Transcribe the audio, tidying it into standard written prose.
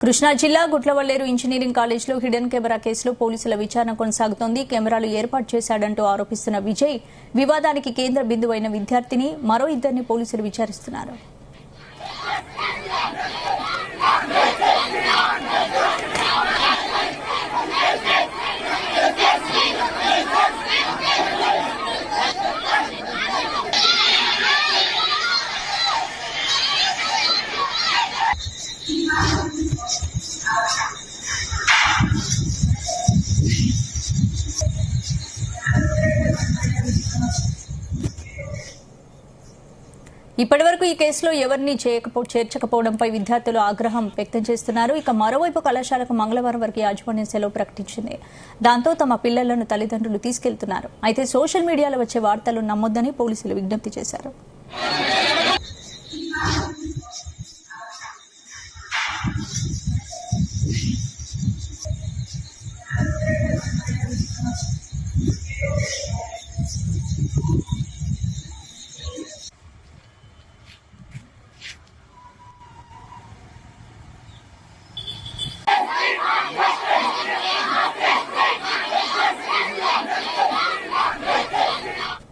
కృష్ణా జిల్లా గుట్లవల్లేరు ఇంజనీరింగ్ కాలేజ్లో hidden camera కేసులో పోలీసుల విచారణ కొనసాగుతోంది. కెమెరాలు ఏర్పాటు చేశాడంటూ ఆరోపిస్తున్న విజయ్ వివాదానికి కేంద్ర బిందువైన విద్యార్థిని మరో ఇద్దరిని పోలీసులు విచారిస్తున్నారు. ఇప్పటివరకు ఈ కేసులో ఎవరిని చేర్చకపోవడంపై విద్యార్థులు ఆగ్రహం వ్యక్తం చేస్తున్నారు. ఇక మరోవైపు కళాశాలకు మంగళవారం వరకు యాజమాన్యం సెలవు ప్రకటించింది. దాంతో తమ పిల్లలను తల్లిదండ్రులు తీసుకెళ్తున్నారు. అయితే సోషల్ మీడియాలో వచ్చే వార్తలు నమ్మొద్దని పోలీసులు విజ్ఞప్తి చేశారు.